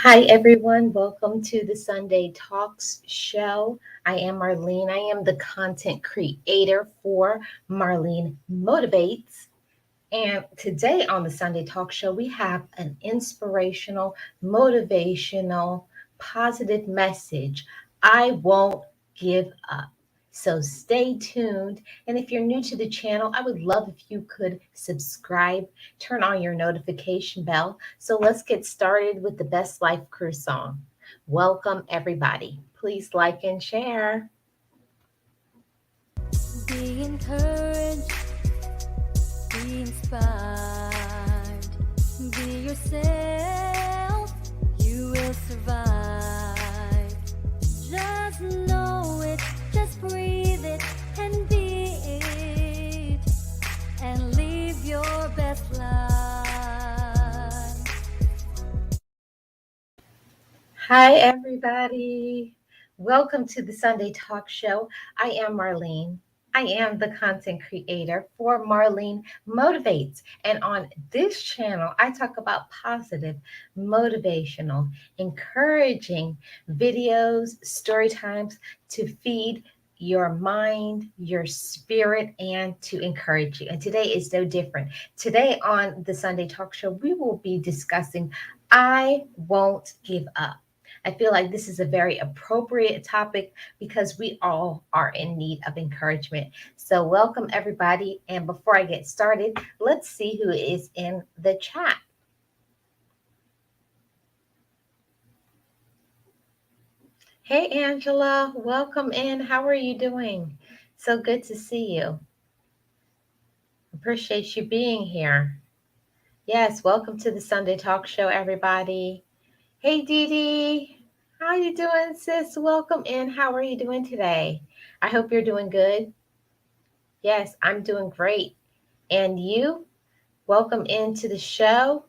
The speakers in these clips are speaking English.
Hi, everyone. Welcome to the Sunday Talks show. I am Marlene. I am the content creator for Marlene Motivates. And today on the Sunday Talk show, we have an inspirational, motivational, positive message. I won't give up. So stay tuned. And if you're new to the channel, I would love if you could subscribe, turn on your notification bell. So let's get started with the Best Life Crew song. Welcome, everybody. Please like and share. Be encouraged, be inspired, be yourself, you will survive. Just know it, just breathe it, and be it, and live your best life. Hi, everybody. Welcome to the Sunday Talk Show. I am Marlene. I am the content creator for Marlene Motivates. And on this channel, I talk about positive, motivational, encouraging videos, story times to feed your mind, your spirit, and to encourage you. And today is no different. Today on the Sunday Talk Show, we will be discussing I won't give up. I feel like this is a very appropriate topic because we all are in need of encouragement. So, welcome everybody. And before I get started, let's see who is in the chat. Hey, Angela, welcome in. How are you doing? So good to see you. Appreciate you being here. Yes, welcome to the Sunday Talk Show, everybody. Hey, Dee Dee. How you doing, sis? Welcome in. How are you doing today? I hope you're doing good. Yes, I'm doing great. And you? Welcome into the show.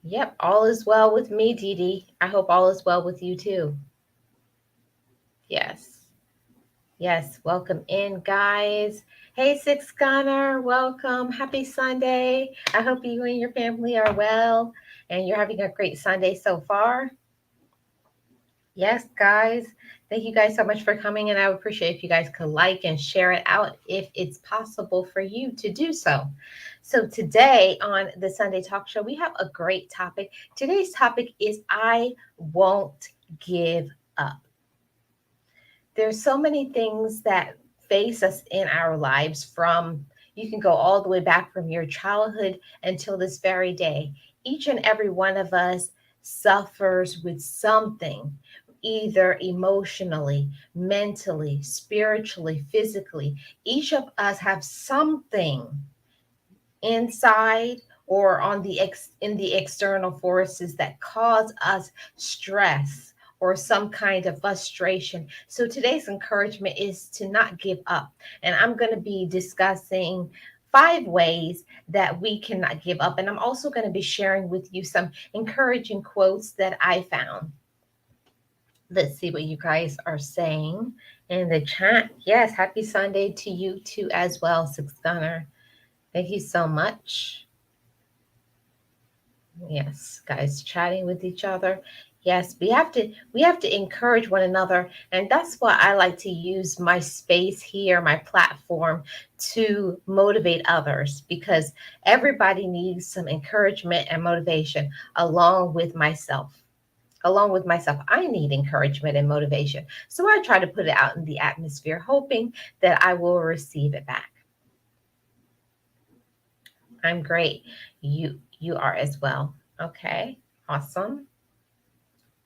Yep, all is well with me, Dee Dee. I hope all is well with you too. Yes. Yes, welcome in, guys. Hey, Six Gunner, welcome. Happy Sunday. I hope you and your family are well and you're having a great Sunday so far. Yes, guys. Thank you guys so much for coming. And I would appreciate if you guys could like and share it out if it's possible for you to do so. So, today on the Sunday Talk Show, we have a great topic. Today's topic is I won't give up. There's so many things that face us in our lives from you can go all the way back from your childhood until this very day. Each and every one of us suffers with something, either emotionally, mentally, spiritually, physically. Each of us have something inside or on the in the external forces that cause us stress or some kind of frustration. So today's encouragement is to not give up. And I'm going to be discussing 5 ways that we cannot give up. And I'm also going to be sharing with you some encouraging quotes that I found. Let's see what you guys are saying in the chat. Yes, happy Sunday to you too as well, Six Gunner. Thank you so much. Yes, guys, chatting with each other. Yes, we have to encourage one another, and that's why I like to use my space here, my platform to motivate others because everybody needs some encouragement and motivation along with myself. Along with myself, I need encouragement and motivation. So I try to put it out in the atmosphere hoping that I will receive it back. I'm great. You are as well. Okay. Awesome.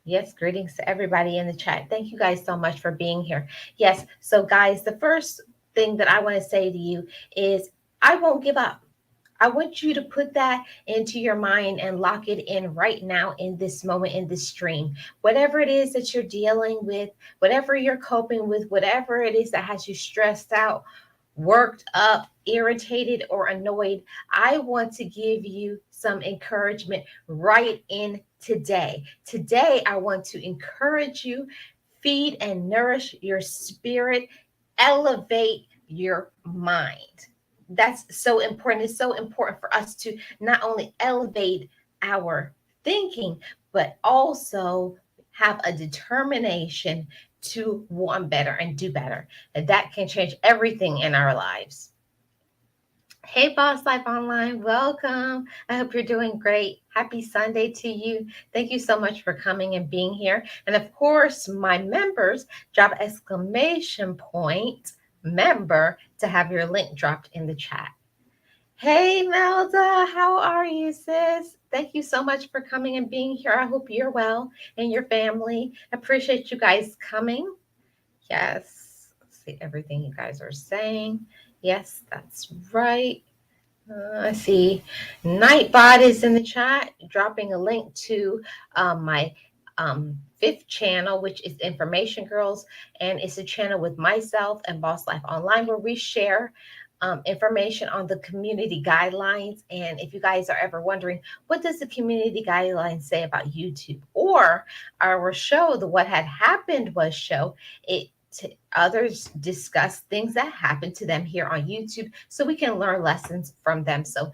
Yes, greetings to everybody in the chat. Thank you guys so much for being here. Yes, so guys, the first thing that I want to say to you is I won't give up. I want you to put that into your mind and lock it in right now in this moment, in this stream. Whatever it is that you're dealing with, whatever you're coping with, whatever it is that has you stressed out, worked up, irritated, or annoyed, I want to give you some encouragement right in today. Today, I want to encourage you, feed and nourish your spirit, elevate your mind. That's so important. It's so important for us to not only elevate our thinking, but also have a determination to want better and do better. And that can change everything in our lives. Hey, Boss Life Online, welcome. I hope you're doing great. Happy Sunday to you. Thank you so much for coming and being here. And of course, my members, drop exclamation point member to have your link dropped in the chat. Hey, Melda, how are you, sis? Thank you so much for coming and being here. I hope you're well and your family. Appreciate you guys coming. Yes, see everything you guys are saying. Yes, that's right. I see Nightbot is in the chat, dropping a link to my fifth channel, which is Information Girls. And it's a channel with myself and Boss Life Online where we share information on the community guidelines. And if you guys are ever wondering, what does the community guidelines say about YouTube or our show, the What Had Happened Was show, it others discuss things that happen to them here on YouTube so we can learn lessons from them. So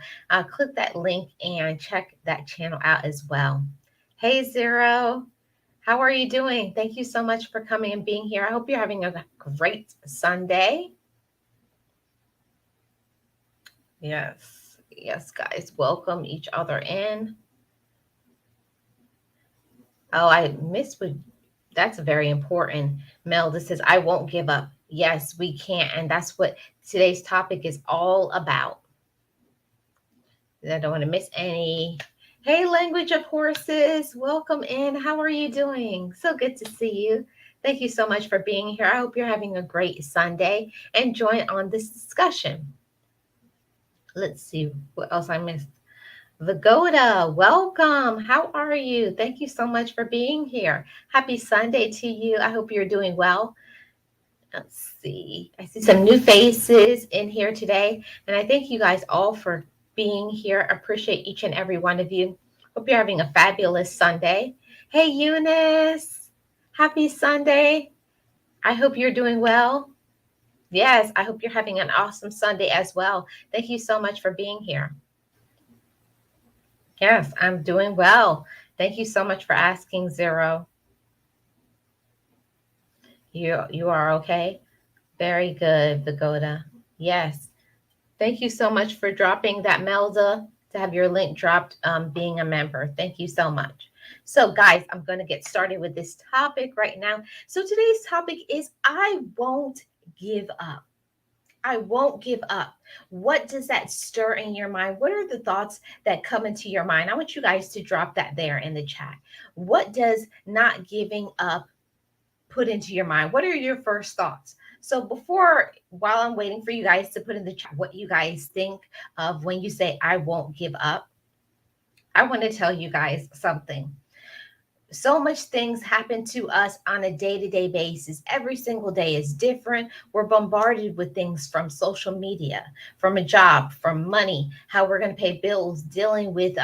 click that link and check that channel out as well. Hey, Zero. How are you doing? Thank you so much for coming and being here. I hope you're having a great Sunday. Yes. Yes, guys. Welcome each other in. Oh, I missed what that's very important. Melda says, I won't give up. Yes, we can't. And that's what today's topic is all about. I don't want to miss any. Hey, Language of Horses, welcome in. How are you doing? So good to see you. Thank you so much for being here. I hope you're having a great Sunday and join on this discussion. Let's see what else I missed. Vagoda, welcome. How are you? Thank you so much for being here. Happy Sunday to you. I hope you're doing well. Let's see. I see some new faces in here today. And I thank you guys all for being here. I appreciate each and every one of you. Hope you're having a fabulous Sunday. Hey, Eunice. Happy Sunday. I hope you're doing well. Yes, I hope you're having an awesome Sunday as well. Thank you so much for being here. Yes, I'm doing well. Thank you so much for asking, Zero. You are okay? Very good, Vagoda. Yes. Thank you so much for dropping that, Melda, to have your link dropped being a member. Thank you so much. So, guys, I'm going to get started with this topic right now. So, today's topic is I won't give up. I won't give up. What does that stir in your mind? What are the thoughts that come into your mind? I want you guys to drop that there in the chat. What does not giving up put into your mind? What are your first thoughts? So while I'm waiting for you guys to put in the chat what you guys think of when you say I won't give up, I want to tell you guys something. So much things happen to us on a day-to-day basis. Every single day is different. We're bombarded with things from social media, from a job, from money, how we're going to pay bills, dealing with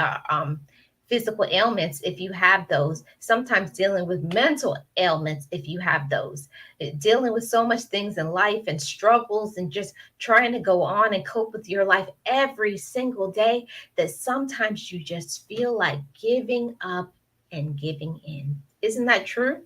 physical ailments if you have those, sometimes dealing with mental ailments if you have those, dealing with so much things in life and struggles and just trying to go on and cope with your life every single day that sometimes you just feel like giving up and giving in. Isn't that true?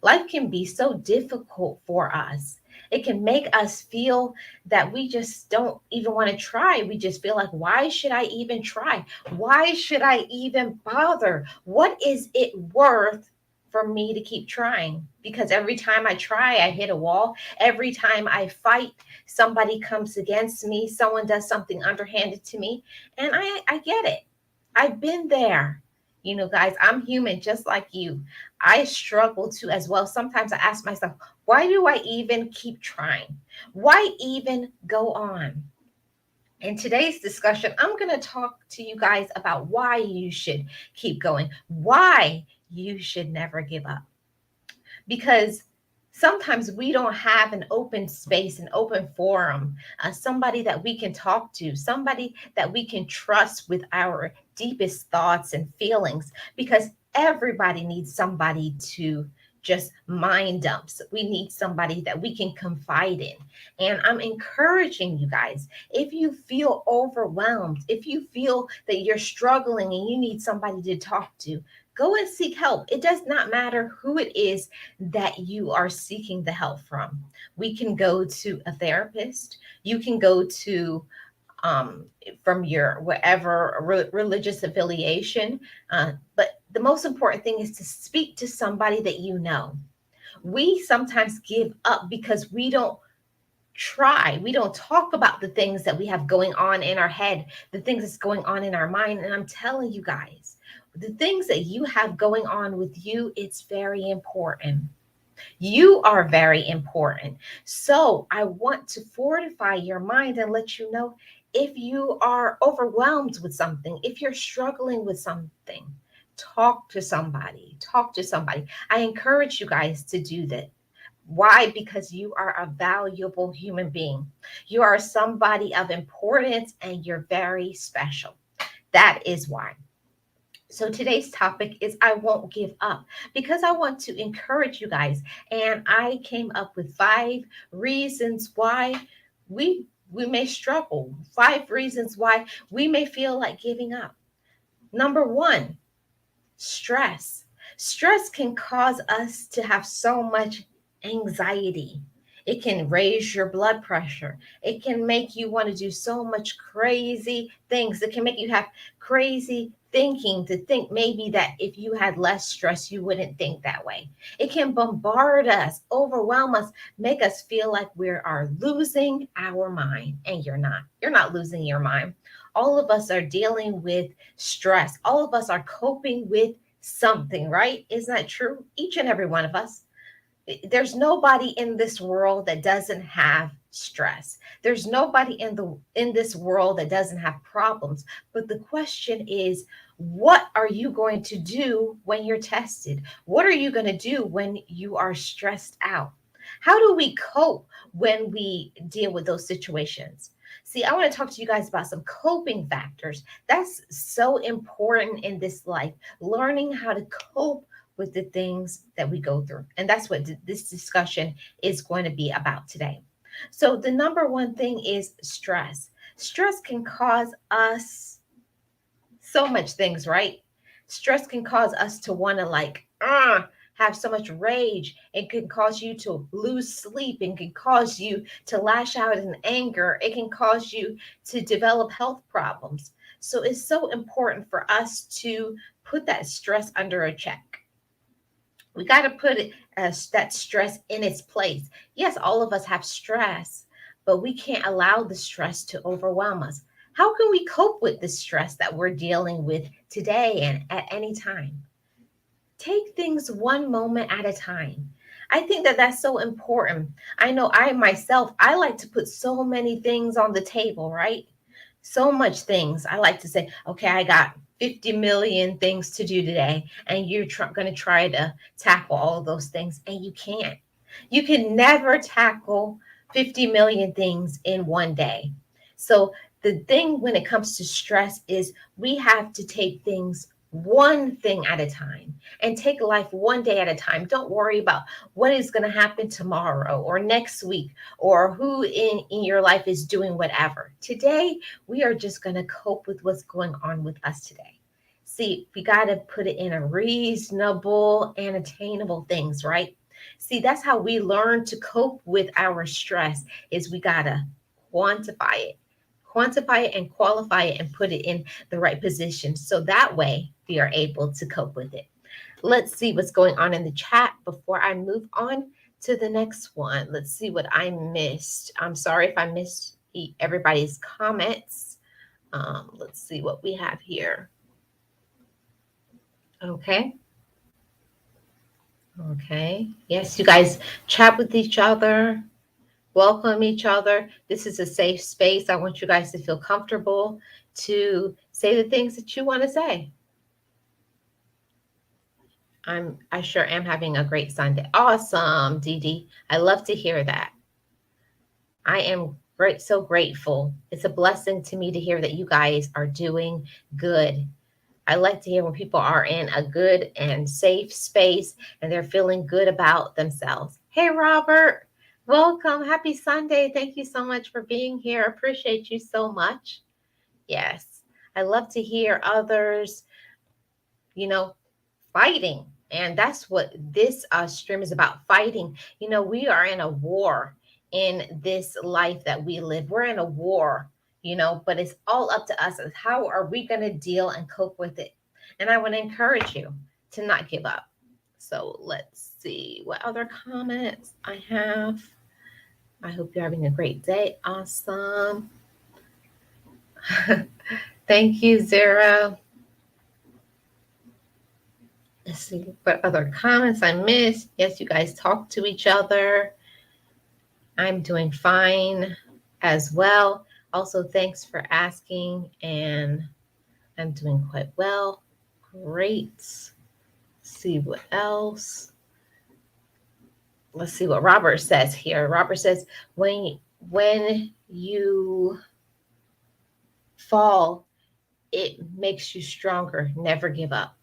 Life can be so difficult for us. It can make us feel that we just don't even want to try. We just feel like, why should I even try? Why should I even bother? What is it worth for me to keep trying? Because every time I try, I hit a wall. Every time I fight, somebody comes against me. Someone does something underhanded to me. And I get it. I've been there. You know, guys, I'm human just like you. I struggle too as well. Sometimes I ask myself, why do I even keep trying? Why even go on? In today's discussion, I'm going to talk to you guys about why you should keep going, why you should never give up. Because sometimes we don't have an open space, an open forum, somebody that we can talk to, somebody that we can trust with our deepest thoughts and feelings, because everybody needs somebody to just mind dumps. We need somebody that we can confide in. And I'm encouraging you guys, if you feel overwhelmed, if you feel that you're struggling and you need somebody to talk to, go and seek help. It does not matter who it is that you are seeking the help from. We can go to a therapist. You can go to from your whatever religious affiliation. But the most important thing is to speak to somebody that you know. We sometimes give up because we don't talk about the things that we have going on in our head, the things that's going on in our mind. And I'm telling you guys, the things that you have going on with you, it's very important. You are very important. So I want to fortify your mind and let you know, if you are overwhelmed with something, if you're struggling with something, talk to somebody. Talk to somebody. I encourage you guys to do that. Why? Because you are a valuable human being. You are somebody of importance and you're very special. That is why. So today's topic is I won't give up, because I want to encourage you guys. And I came up with 5 reasons why we may struggle. 5 reasons why we may feel like giving up. Number 1, stress. Stress can cause us to have so much anxiety. It can raise your blood pressure. It can make you want to do so much crazy things. It can make you have crazy thinking, to think maybe that if you had less stress, you wouldn't think that way. It can bombard us, overwhelm us, make us feel like we are losing our mind. And you're not. You're not losing your mind. All of us are dealing with stress. All of us are coping with something, right? Isn't that true? Each and every one of us. There's nobody in this world that doesn't have stress. There's nobody in this world that doesn't have problems. But the question is, what are you going to do when you're tested? What are you going to do when you are stressed out? How do we cope when we deal with those situations? See, I want to talk to you guys about some coping factors. That's so important in this life, learning how to cope with the things that we go through. And that's what this discussion is going to be about today. So, the number one thing is stress. Stress can cause us so much things, right? Stress can cause us to want to have so much rage. It can cause you to lose sleep. It can cause you to lash out in anger. It can cause you to develop health problems. So it's so important for us to put that stress under a check. We got to put that stress in its place. Yes, all of us have stress, but we can't allow the stress to overwhelm us. How can we cope with the stress that we're dealing with today and at any time? Take things one moment at a time. I think that that's so important. I know I myself, I like to put so many things on the table, right? So much things. I like to say, okay, I got 50 million things to do today, and you're going to try to tackle all of those things, and you can't. You can never tackle 50 million things in one day. So the thing when it comes to stress is we have to take things one thing at a time and take life one day at a time. Don't worry about what is going to happen tomorrow or next week or who in your life is doing whatever. Today, we are just going to cope with what's going on with us today. See, we got to put it in a reasonable and attainable things, right? See, that's how we learn to cope with our stress is we got to quantify it. Quantify it and qualify it and put it in the right position. So that way we are able to cope with it. Let's see what's going on in the chat before I move on to the next one. Let's see what I missed. I'm sorry if I missed everybody's comments. Let's see what we have here. Okay. Okay. Yes, you guys chat with each other, welcome each other. This is a safe space. I want you guys to feel comfortable to say the things that you want to say. I sure am having a great Sunday. Awesome, Dee Dee. I love to hear that. I am so grateful. It's a blessing to me to hear that you guys are doing good. I like to hear when people are in a good and safe space and they're feeling good about themselves. Hey, Robert, welcome. Happy Sunday. Thank you so much for being here. Appreciate you so much. Yes, I love to hear others, you know, fighting. And that's what this stream is about, fighting. We are in a war in this life that we live. We're in a war, but it's all up to us. How are we going to deal and cope with it? And I want to encourage you to not give up. So let's see what other comments I have. I hope you're having a great day. Awesome. Thank you, Zara. Let's see what other comments I missed. Yes, you guys talk to each other. I'm doing fine as well. Also, thanks for asking, and I'm doing quite well. Great. Let's see what else. Let's see what Robert says here. Robert says, when you fall, it makes you stronger. Never give up.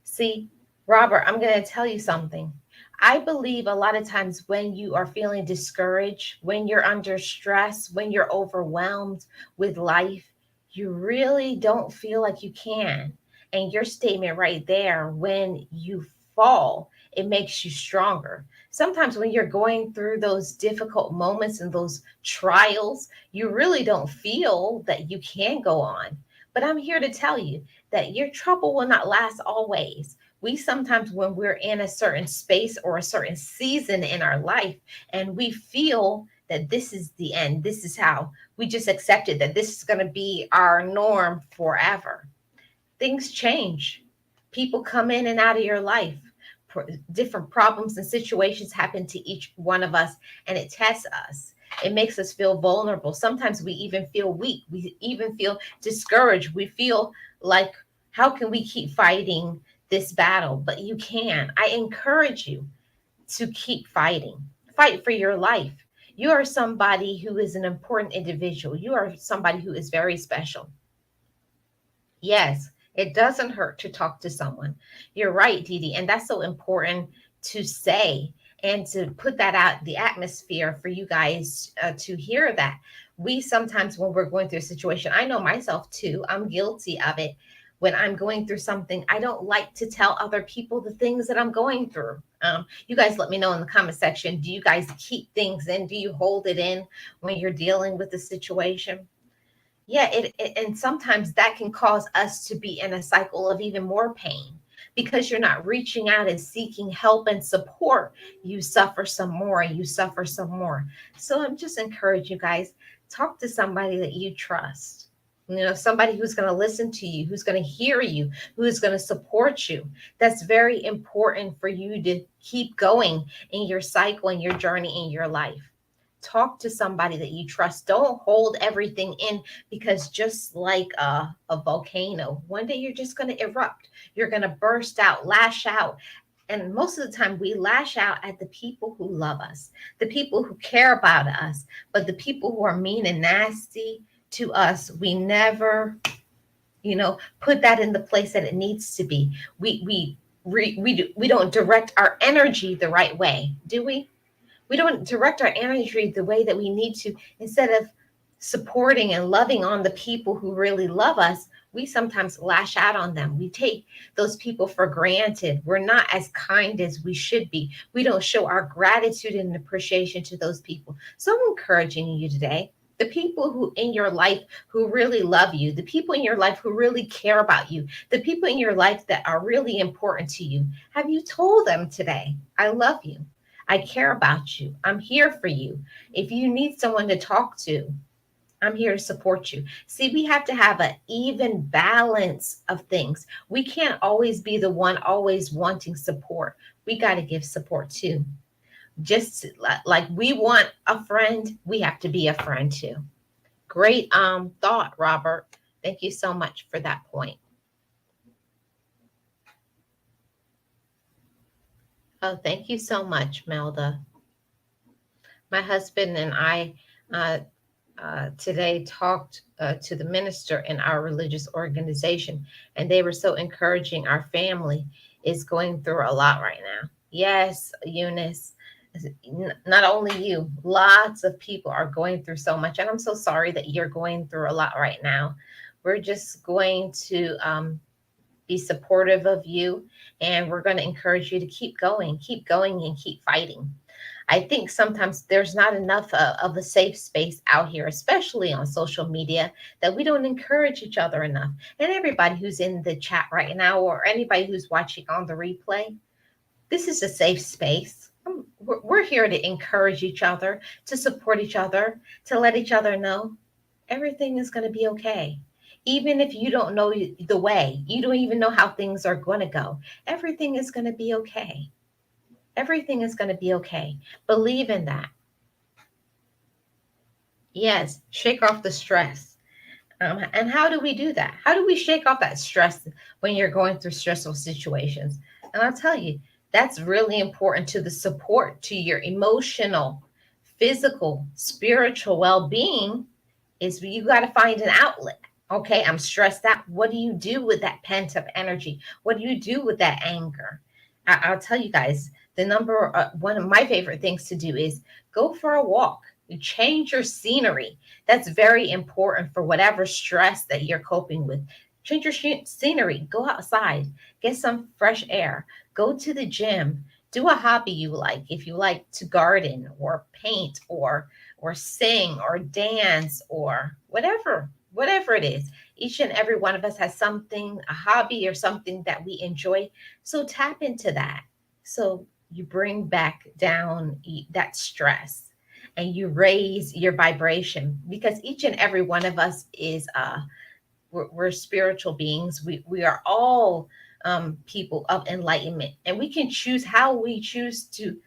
See, Robert, I'm going to tell you something. I believe a lot of times when you are feeling discouraged, when you're under stress, when you're overwhelmed with life, you really don't feel like you can. And your statement right there, when you fall, it makes you stronger. Sometimes when you're going through those difficult moments and those trials, you really don't feel that you can go on. But I'm here to tell you that your trouble will not last always. We sometimes, when we're in a certain space or a certain season in our life, and we feel that this is the end, this is how we just accepted that this is going to be our norm forever. Things change. People come in and out of your life. Different problems and situations happen to each one of us, and it tests us. It makes us feel vulnerable. Sometimes we even feel weak. We even feel discouraged. We feel like, how can we keep fighting this battle? But you can. I encourage you to keep fighting. Fight for your life. You are somebody who is an important individual. You are somebody who is very special. Yes, it doesn't hurt to talk to someone. You're right, Dee Dee. And that's so important to say and to put that out, the atmosphere for you guys to hear that. We sometimes, when we're going through a situation, I know myself too, I'm guilty of it. When I'm going through something, I don't like to tell other people the things that I'm going through. You guys let me know in the comment section. Do you guys keep things in? Do you hold it in when you're dealing with the situation? Yeah, and sometimes that can cause us to be in a cycle of even more pain because you're not reaching out and seeking help and support. You suffer some more, you suffer some more. So I'm just encouraging you guys, talk to somebody that you trust. Somebody who's going to listen to you, who's going to hear you, who's going to support you. That's very important for you to keep going in your cycle and your journey in your life. Talk to somebody that you trust. Don't hold everything in, because just like a volcano, one day you're just going to erupt. You're going to burst out, lash out. And most of the time, we lash out at the people who love us, the people who care about us. But the people who are mean and nasty to us, we never, put that in the place that it needs to be. We don't direct our energy the right way, do we? We don't direct our energy the way that we need to. Instead of supporting and loving on the people who really love us, we sometimes lash out on them. We take those people for granted. We're not as kind as we should be. We don't show our gratitude and appreciation to those people. So I'm encouraging you today, the people who in your life who really love you, the people in your life who really care about you, the people in your life that are really important to you, have you told them today, I love you? I care about you. I'm here for you. If you need someone to talk to, I'm here to support you. See, we have to have an even balance of things. We can't always be the one always wanting support. We got to give support too. Just like we want a friend, we have to be a friend too. Great thought, Robert. Thank you so much for that point. Oh, thank you so much, Melda. My husband and I today talked to the minister in our religious organization, and they were so encouraging. Our family is going through a lot right now. Yes, Eunice, not only you, lots of people are going through so much. And I'm so sorry that you're going through a lot right now. We're just going to be supportive of you, and we're going to encourage you to keep going, and keep fighting. I think sometimes there's not enough of a safe space out here, especially on social media, that we don't encourage each other enough. And everybody who's in the chat right now, or anybody who's watching on the replay, this is a safe space. We're here to encourage each other, to support each other, to let each other know everything is going to be okay. Even if you don't know the way, you don't even know how things are going to go, everything is going to be okay. Everything is going to be okay. Believe in that. Yes, shake off the stress. And how do we do that? How do we shake off that stress when you're going through stressful situations? And I'll tell you, that's really important to the support to your emotional, physical, spiritual well being. Is you got to find an outlet. Okay, I'm stressed out. What do you do with that pent up energy? What do you do with that anger? I'll tell you guys, the number one of my favorite things to do is go for a walk, change your scenery. That's very important for whatever stress that you're coping with. Change your scenery, go outside, get some fresh air, go to the gym, do a hobby you like. If you like to garden or paint or sing or dance or whatever it is, each and every one of us has something, a hobby or something that we enjoy. So tap into that. So you bring back down that stress, and you raise your vibration, because each and every one of us is we're spiritual beings. We are all people of enlightenment, and we can choose how we choose to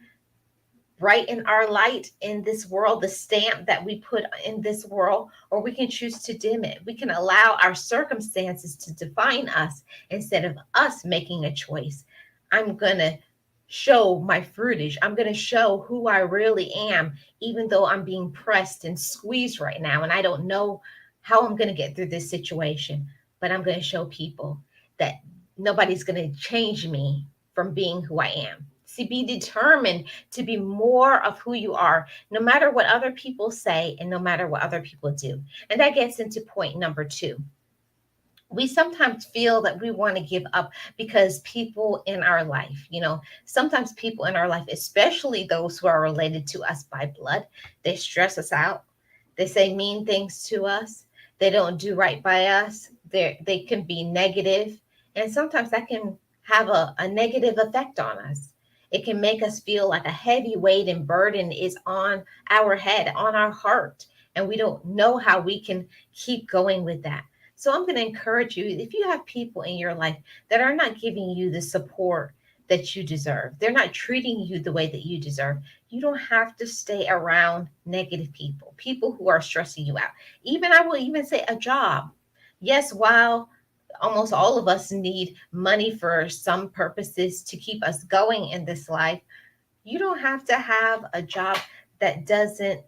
brighten our light in this world, the stamp that we put in this world, or we can choose to dim it. We can allow our circumstances to define us instead of us making a choice. I'm going to show my fruitage. I'm going to show who I really am, even though I'm being pressed and squeezed right now. And I don't know how I'm going to get through this situation, but I'm going to show people that nobody's going to change me from being who I am. See, be determined to be more of who you are, no matter what other people say and no matter what other people do. And that gets into point number two. We sometimes feel that we want to give up because people in our life, sometimes people in our life, especially those who are related to us by blood, they stress us out. They say mean things to us. They don't do right by us. They can be negative, and sometimes that can have a negative effect on us. It can make us feel like a heavy weight and burden is on our head, on our heart, and we don't know how we can keep going with that. So I'm going to encourage you, if you have people in your life that are not giving you the support that you deserve, they're not treating you the way that you deserve, you don't have to stay around negative people, people who are stressing you out. Even I will even say a job. Yes, while almost all of us need money for some purposes to keep us going in this life, you don't have to have a job that doesn't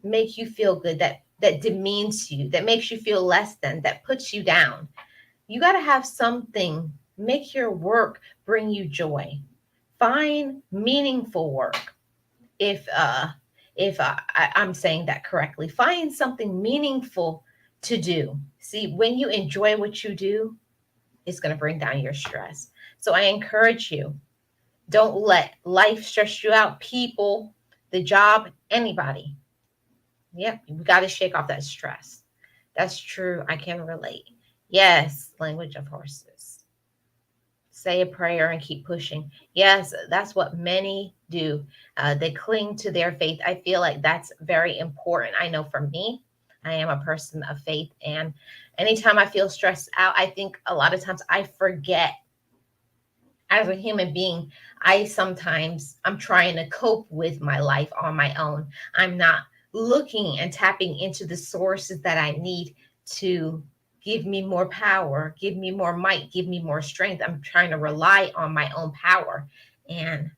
make you feel good, that demeans you, that makes you feel less than, that puts you down. You got to have something. Make your work bring you joy. Find meaningful work. If I'm saying that correctly, find something meaningful to do. See, when you enjoy what you do, it's going to bring down your stress. So I encourage you, don't let life stress you out. People, the job, anybody. Yep, we got to shake off that stress. That's true. I can relate. Yes, language of horses. Say a prayer and keep pushing. Yes, that's what many do. They cling to their faith. I feel like that's very important. I know for me, I am a person of faith. And anytime I feel stressed out, I think a lot of times I forget. As a human being, I'm trying to cope with my life on my own. I'm not looking and tapping into the sources that I need to give me more power, give me more might, give me more strength. I'm trying to rely on my own power, and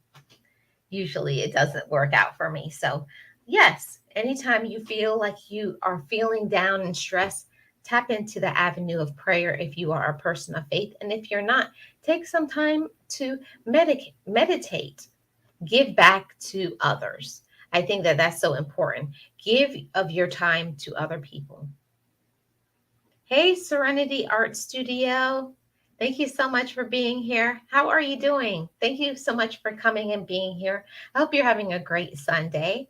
usually it doesn't work out for me. So yes, Anytime you feel like you are feeling down and stressed, tap into the avenue of prayer if you are a person of faith. And if you're not, take some time to meditate, give back to others. I think that that's so important. Give of your time to other people. Hey, Serenity Art Studio. Thank you so much for being here. How are you doing? Thank you so much for coming and being here. I hope you're having a great Sunday.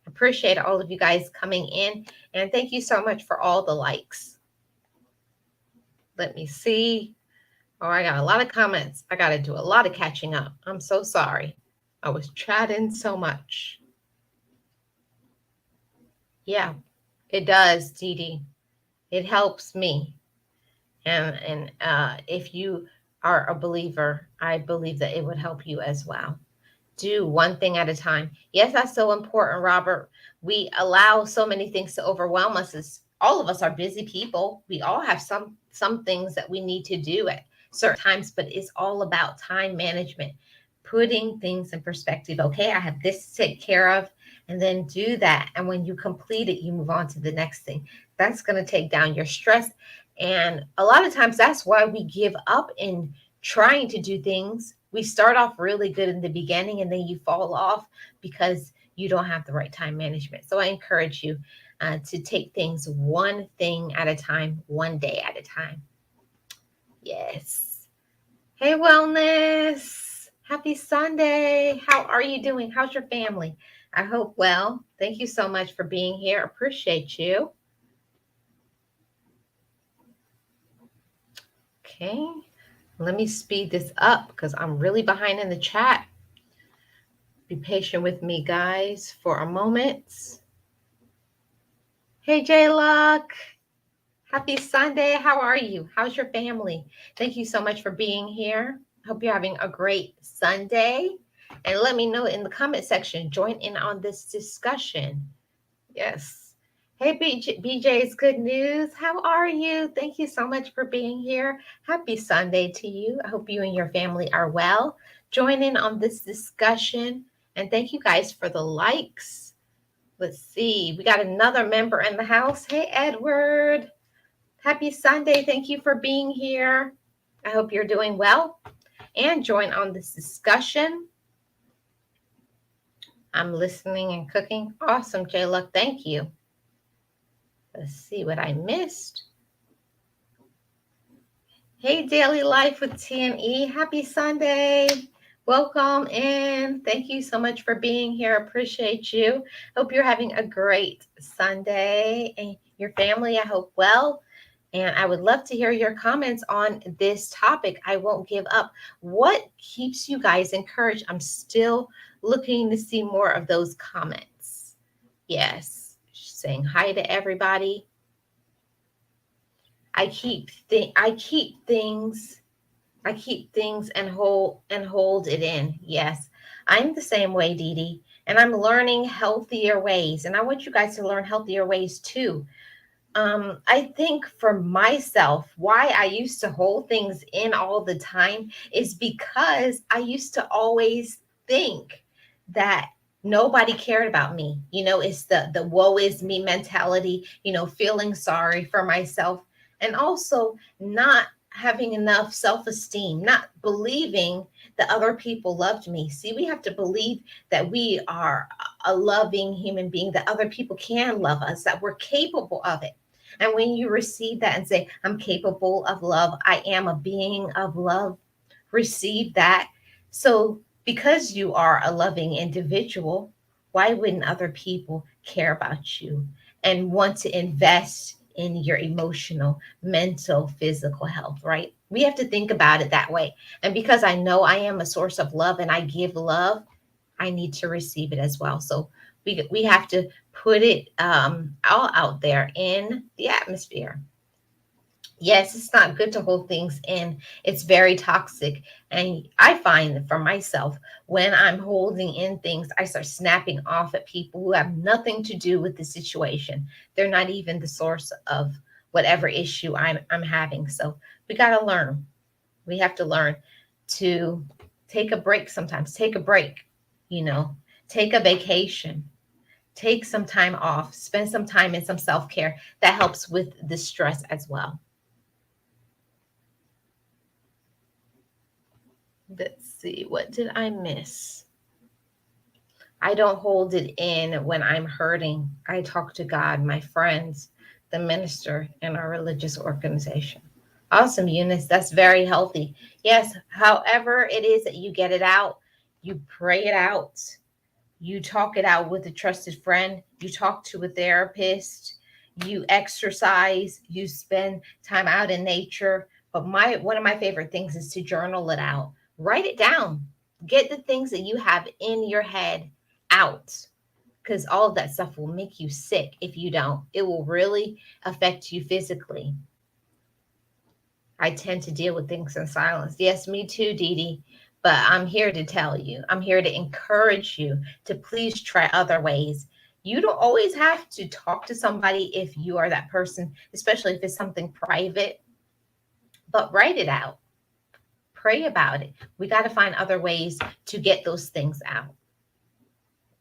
Appreciate all of you guys coming in. And thank you so much for all the likes. Let me see. Oh, I got a lot of comments. I got to do a lot of catching up. I'm so sorry. I was chatting so much. Yeah, it does, Dee Dee. It helps me. And if you are a believer, I believe that it would help you as well. Do one thing at a time. Yes, that's so important, Robert. We allow so many things to overwhelm us. As all of us are busy people. We all have some things that we need to do at certain times, but it's all about time management, putting things in perspective. Okay, I have this to take care of, and then do that. And when you complete it, you move on to the next thing. That's going to take down your stress. And a lot of times that's why we give up in trying to do things. We start off really good in the beginning and then you fall off because you don't have the right time management. So I encourage you to take things one thing at a time, one day at a time. Yes. Hey, Wellness. Happy Sunday. How are you doing? How's your family? I hope well. Thank you so much for being here. Appreciate you. Okay. Let me speed this up because I'm really behind in the chat. Be patient with me, guys, for a moment. Hey, J Luck. Happy Sunday. How are you? How's your family? Thank you so much for being here. Hope you're having a great Sunday. And let me know in the comment section. Join in on this discussion. Yes. Hey, BJ's Good News. How are you? Thank you so much for being here. Happy Sunday to you. I hope you and your family are well. Join in on this discussion. And thank you guys for the likes. Let's see. We got another member in the house. Hey, Edward. Happy Sunday. Thank you for being here. I hope you're doing well. And join on this discussion. I'm listening and cooking. Awesome, J Luck. Thank you. Let's see what I missed. Hey, Daily Life with T&E. Happy Sunday. Welcome in. Thank you so much for being here. Appreciate you. Hope you're having a great Sunday. And your family, I hope well. And I would love to hear your comments on this topic. I won't give up. What keeps you guys encouraged? I'm still looking to see more of those comments. Yes. Saying hi to everybody. I keep things and hold it in. Yes, I'm the same way, Dee Dee, and I'm learning healthier ways. And I want you guys to learn healthier ways too. I think for myself, why I used to hold things in all the time is because I used to always think that nobody cared about me. You know, it's the woe is me mentality, you know, feeling sorry for myself and also not having enough self-esteem, not believing that other people loved me. See, we have to believe that we are a loving human being, that other people can love us, that we're capable of it. And when you receive that and say, I'm capable of love, I am a being of love, receive that. So, because you are a loving individual, why wouldn't other people care about you and want to invest in your emotional, mental, physical health, right? We have to think about it that way. And because I know I am a source of love and I give love, I need to receive it as well. So we have to put it all out there in the atmosphere. Yes, it's not good to hold things in. It's very toxic. And I find for myself, when I'm holding in things, I start snapping off at people who have nothing to do with the situation. They're not even the source of whatever issue I'm having. So we got to learn. We have to learn to take a break sometimes. Take a break, you know, take a vacation. Take some time off, spend some time in some self-care. That helps with the stress as well. Let's see, what did I miss? I don't hold it in when I'm hurting. I talk to God, my friends, the minister, and our religious organization. Awesome, Eunice. That's very healthy. Yes, however it is that you get it out, you pray it out. You talk it out with a trusted friend. You talk to a therapist. You exercise. You spend time out in nature. But my one of my favorite things is to journal it out. Write it down. Get the things that you have in your head out, because all of that stuff will make you sick if you don't. It will really affect you physically. I tend to deal with things in silence. Yes, me too, Dee Dee. But I'm here to tell you, I'm here to encourage you to please try other ways. You don't always have to talk to somebody if you are that person, especially if it's something private, but write it out. Pray about it. We got to find other ways to get those things out,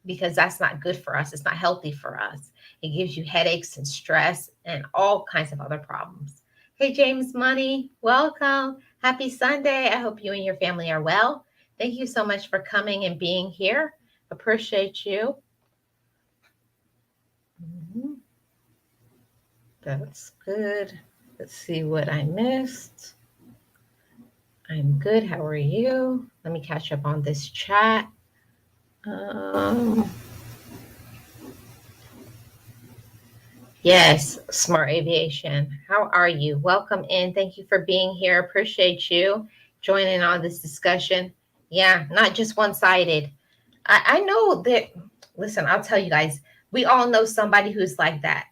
because that's not good for us. It's not healthy for us. It gives you headaches and stress and all kinds of other problems. Hey, James Money, welcome. Happy Sunday. I hope you and your family are well. Thank you so much for coming and being here. Appreciate you. Mhm. That's good. Let's see what I missed. I'm good. How are you? Let me catch up on this chat. Um, Yes, Smart Aviation. How are you? Welcome in. Thank you for being here. Appreciate you joining on this discussion. Yeah, not just one sided. I know that, listen, I'll tell you guys, we all know somebody who's like that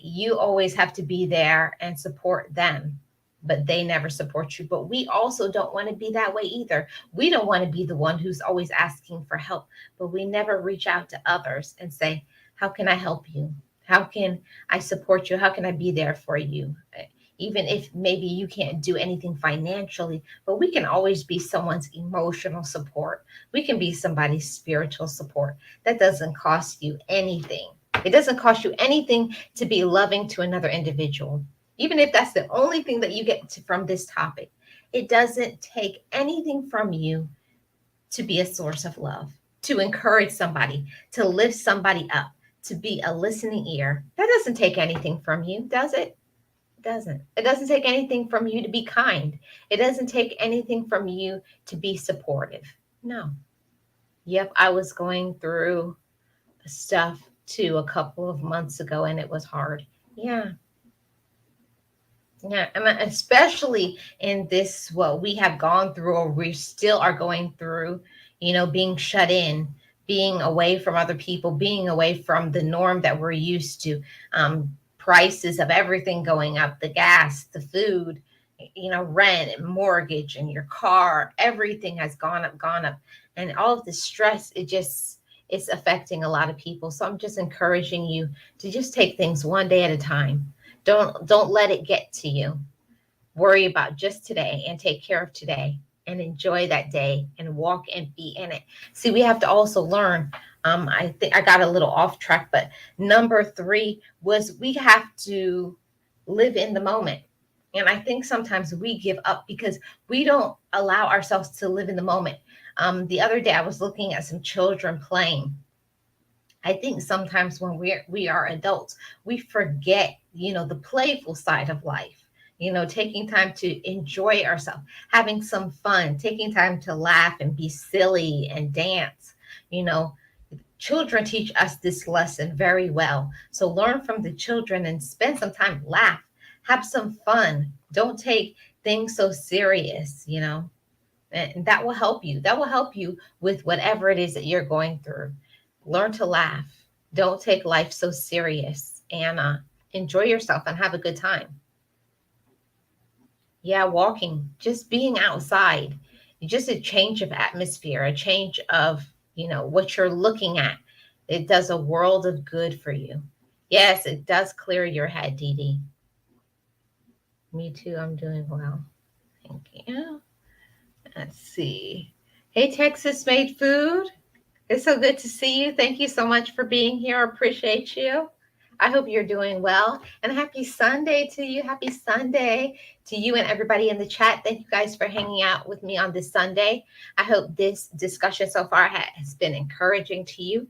you always have to be there and support them, but they never support you. But we also don't want to be that way either. We don't want to be the one who's always asking for help, but we never reach out to others and say, how can I help you? How can I support you? How can I be there for you? Even if maybe you can't do anything financially, but we can always be someone's emotional support. We can be somebody's spiritual support. That doesn't cost you anything. It doesn't cost you anything to be loving to another individual, even if that's the only thing that you get from this topic. It doesn't take anything from you to be a source of love, to encourage somebody, to lift somebody up, to be a listening ear. That doesn't take anything from you, does it? It doesn't. It doesn't take anything from you to be kind. It doesn't take anything from you to be supportive. No. Yep, I was going through stuff too a couple of months ago and it was hard. Yeah. Yeah, and especially in this, what we have gone through, or we still are going through, being shut in, being away from other people, being away from the norm that we're used to. Prices of everything going up, the gas, the food, rent and mortgage and your car, everything has gone up. And all of the stress, it's affecting a lot of people. So I'm just encouraging you to just take things one day at a time. Don't let it get to you. Worry about just today and take care of today and enjoy that day and walk and be in it. See, we have to also learn. I think I got a little off track, but number 3 was we have to live in the moment. And I think sometimes we give up because we don't allow ourselves to live in the moment. The other day I was looking at some children playing. I think sometimes when we are adults, we forget, the playful side of life. Taking time to enjoy ourselves, having some fun, taking time to laugh and be silly and dance. You know, Children teach us this lesson very well. So learn from the children and spend some time, laugh, have some fun. Don't take things so serious. And that will help you. That will help you with whatever it is that you're going through. Learn to laugh. Don't take life so serious, and enjoy yourself and have a good time. Yeah, walking, just being outside, just a change of atmosphere, a change of, what you're looking at. It does a world of good for you. Yes, it does clear your head, Dee Dee. Me too, I'm doing well. Thank you. Let's see. Hey, Texas made food. It's so good to see you. Thank you so much for being here. I appreciate you. I hope you're doing well. And happy Sunday to you. Happy Sunday to you and everybody in the chat. Thank you guys for hanging out with me on this Sunday. I hope this discussion so far has been encouraging to you.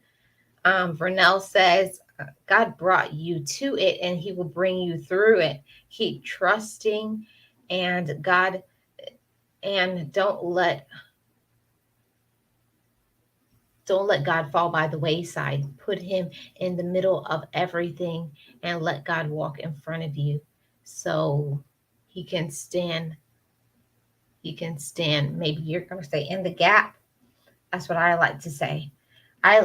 Vernell says, God brought you to it and he will bring you through it. Keep trusting and God, and don't let God fall by the wayside. Put him in the middle of everything and let God walk in front of you so he can stand. He can stand. Maybe you're going to say in the gap. That's what I like to say. I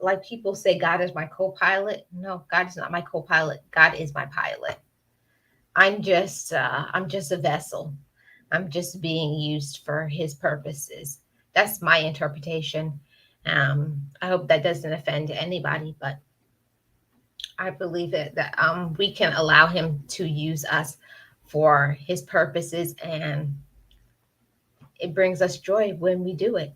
like people say God is my co-pilot. No, God is not my co-pilot. God is my pilot. I'm just a vessel. I'm just being used for his purposes. That's my interpretation. I hope that doesn't offend anybody, but I believe it that we can allow him to use us for his purposes, and it brings us joy when we do it.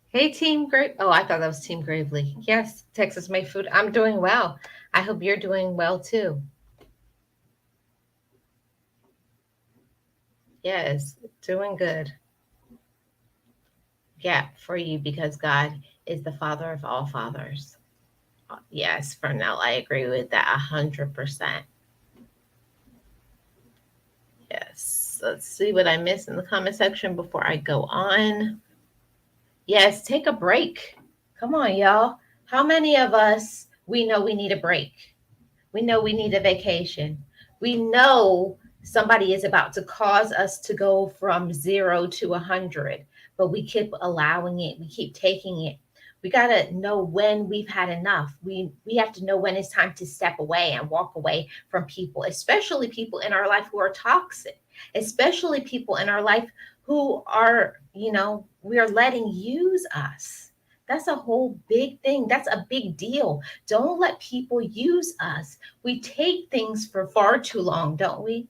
Hey, Team Grave. Oh, I thought that was Team Gravely. Yes, Texas Made Food. I'm doing well. I hope you're doing well too. Yes, doing good. Yeah, for you because God is the Father of all fathers. Yes, Fernell, I agree with that 100%. Yes. Let's see what I missed in the comment section before I go on. Yes, take a break. Come on, y'all. How many of us we know we need a break? We know we need a vacation. We know somebody is about to cause us to go from 0 to 100, but we keep allowing it. We keep taking it. We got to know when we've had enough. We have to know when it's time to step away and walk away from people, especially people in our life who are toxic, especially people in our life who are, we are letting use us. That's a whole big thing. That's a big deal. Don't let people use us. We take things for far too long, don't we?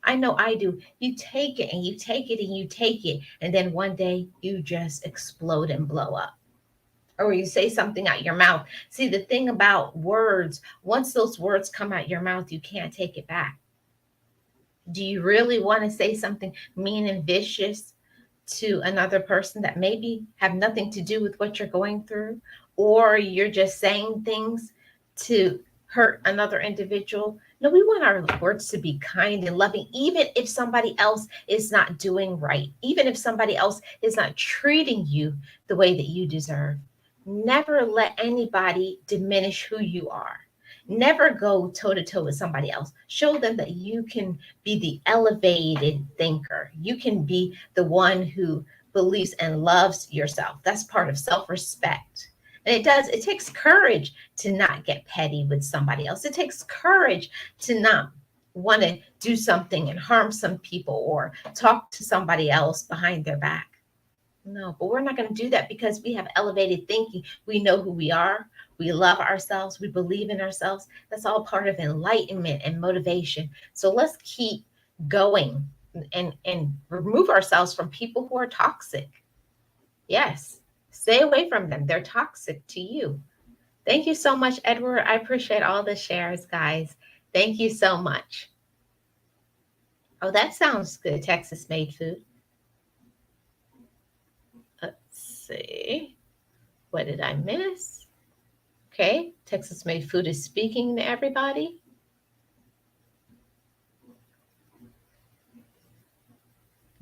I know I do. You take it and you take it and you take it. And then one day you just explode and blow up. Or you say something out your mouth. See, the thing about words, once those words come out your mouth, you can't take it back. Do you really want to say something mean and vicious to another person that maybe have nothing to do with what you're going through, or you're just saying things to hurt another individual? No, we want our words to be kind and loving, even if somebody else is not doing right, even if somebody else is not treating you the way that you deserve. Never let anybody diminish who you are. Never go toe to toe with somebody else. Show them that you can be the elevated thinker. You can be the one who believes and loves yourself. That's part of self respect. And it takes courage to not get petty with somebody else. It takes courage to not want to do something and harm some people or talk to somebody else behind their back. No, but we're not going to do that because we have elevated thinking. We know who we are. We love ourselves. We believe in ourselves. That's all part of enlightenment and motivation. So let's keep going and remove ourselves from people who are toxic. Yes, stay away from them. They're toxic to you. Thank you so much, Edward. I appreciate all the shares, guys. Thank you so much. Oh, that sounds good. Texas made food. Let's see. What did I miss? Okay, Texas Made Food is speaking to everybody.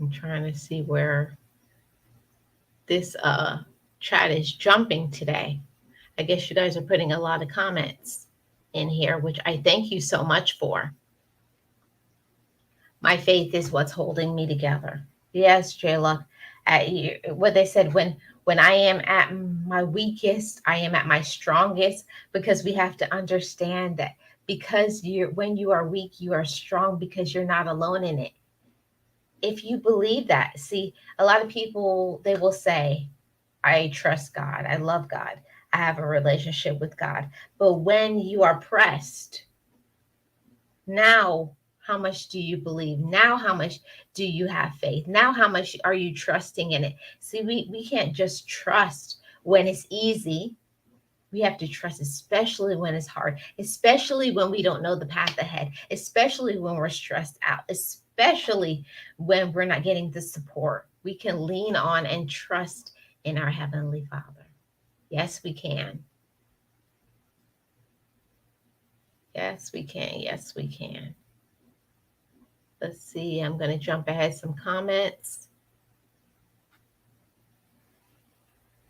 I'm trying to see where this chat is jumping today. I guess you guys are putting a lot of comments in here, which I thank you so much for. My faith is what's holding me together. Yes, Jayla. What they said, when I am at my weakest, I am at my strongest, because we have to understand that because when you are weak, you are strong because you're not alone in it. If you believe that, see, a lot of people, they will say, I trust God, I love God, I have a relationship with God. But when you are pressed, now how much do you believe? Now, how much do you have faith? Now, how much are you trusting in it? See, we can't just trust when it's easy. We have to trust, especially when it's hard, especially when we don't know the path ahead, especially when we're stressed out, especially when we're not getting the support. We can lean on and trust in our Heavenly Father. Yes, we can. Yes, we can. Yes, we can. Let's see. I'm going to jump ahead some comments.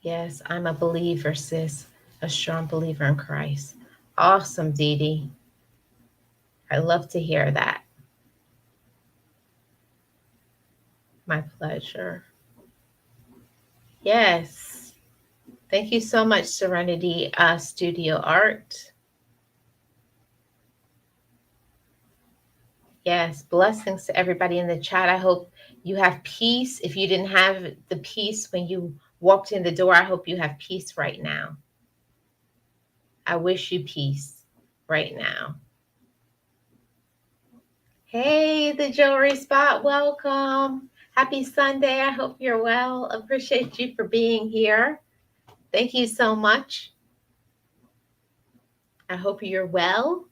Yes, I'm a believer, sis. A strong believer in Christ. Awesome, Dee Dee. I love to hear that. My pleasure. Yes. Thank you so much, Serenity Studio Art. Yes, blessings to everybody in the chat. I hope you have peace. If you didn't have the peace when you walked in the door, I hope you have peace right now. I wish you peace right now. Hey, the jewelry spot, welcome. Happy Sunday. I hope you're well. Appreciate you for being here. Thank you so much. I hope you're well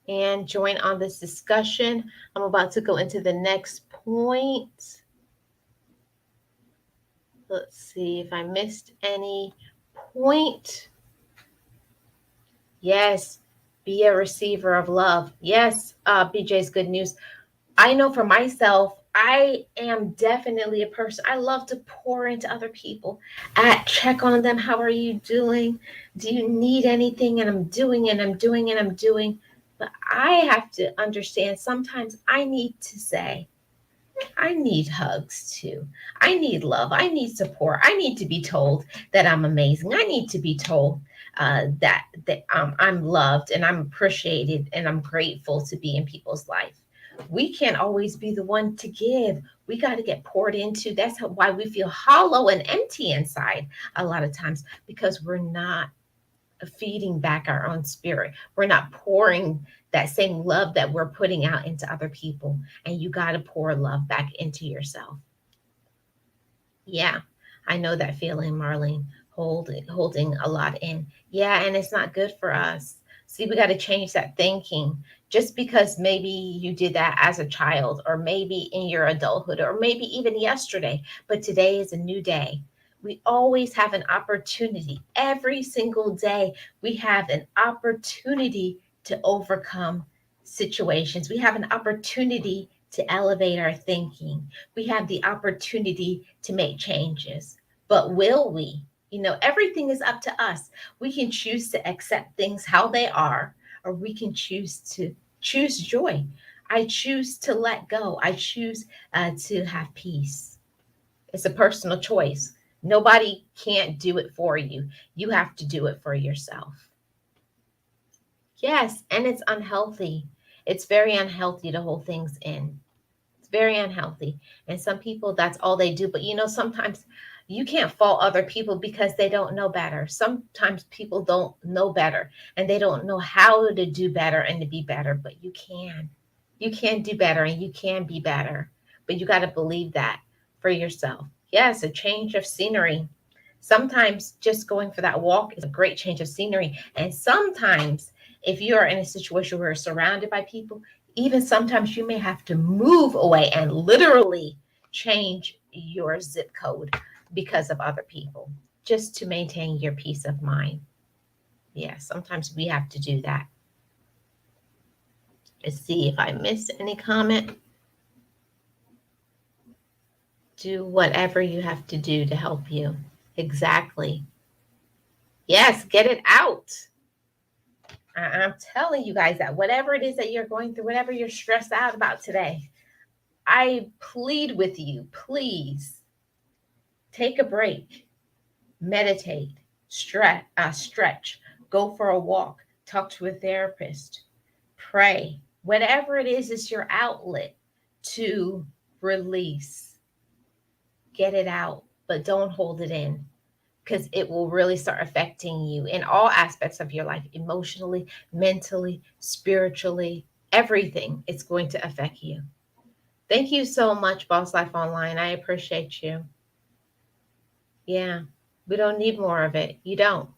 and join on this discussion. I'm about to go into the next point. Let's see if I missed any point. Yes, be a receiver of love. Yes, BJ's good news. I know for myself, I am definitely a person. I love to pour into other people. Check on them. How are you doing? Do you need anything? And I'm doing and I'm doing and I'm doing. But I have to understand sometimes I need to say, I need hugs too. I need love. I need support. I need to be told that I'm amazing. I need to be told that I'm loved and I'm appreciated and I'm grateful to be in people's life. We can't always be the one to give. We got to get poured into. That's why we feel hollow and empty inside a lot of times, because we're not feeding back our own spirit. We're not pouring that same love that we're putting out into other people. And you got to pour love back into yourself. Yeah, I know that feeling, Marlene, holding a lot in. Yeah, and it's not good for us. See, we got to change that thinking. Just because maybe you did that as a child, or maybe in your adulthood, or maybe even yesterday, but today is a new day. We always have an opportunity. Every single day, we have an opportunity to overcome situations. We have an opportunity to elevate our thinking. We have the opportunity to make changes. But will we? Everything is up to us. We can choose to accept things how they are, or we can choose joy. I choose to let go. I choose to have peace. It's a personal choice. Nobody can't do it for you. You have to do it for yourself. Yes, and it's unhealthy. It's very unhealthy to hold things in. It's very unhealthy. And some people, that's all they do. But sometimes you can't fault other people because they don't know better. Sometimes people don't know better and they don't know how to do better and to be better, but you can. You can do better and you can be better. But you got to believe that for yourself. Yes, a change of scenery. Sometimes just going for that walk is a great change of scenery. And sometimes if you're in a situation where you're surrounded by people, even sometimes you may have to move away and literally change your zip code because of other people, just to maintain your peace of mind. Yeah, sometimes we have to do that. Let's see if I missed any comment. Do whatever you have to do to help you. Exactly. Yes, get it out. I'm telling you guys that whatever it is that you're going through, whatever you're stressed out about today, I plead with you, please take a break, meditate, stretch, go for a walk, talk to a therapist, pray. Whatever it is your outlet to release. Get it out, but don't hold it in, because it will really start affecting you in all aspects of your life, emotionally, mentally, spiritually, everything, it's going to affect you. Thank you so much, Boss Life Online. I appreciate you. Yeah, we don't need more of it. You don't.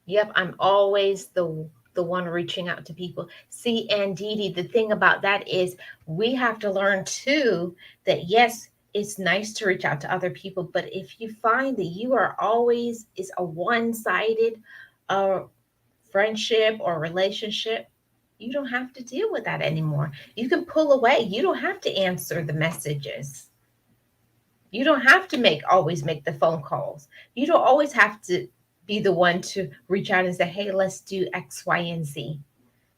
Yep, I'm always the one reaching out to people. See, and Dee Dee, the thing about that is we have to learn too that yes, it's nice to reach out to other people, but if you find that you are always is a one-sided uh, friendship or relationship, you don't have to deal with that anymore. You can pull away. You don't have to answer the messages. You don't have to make the phone calls. You don't always have to be the one to reach out and say, "Hey, let's do X, Y, and Z."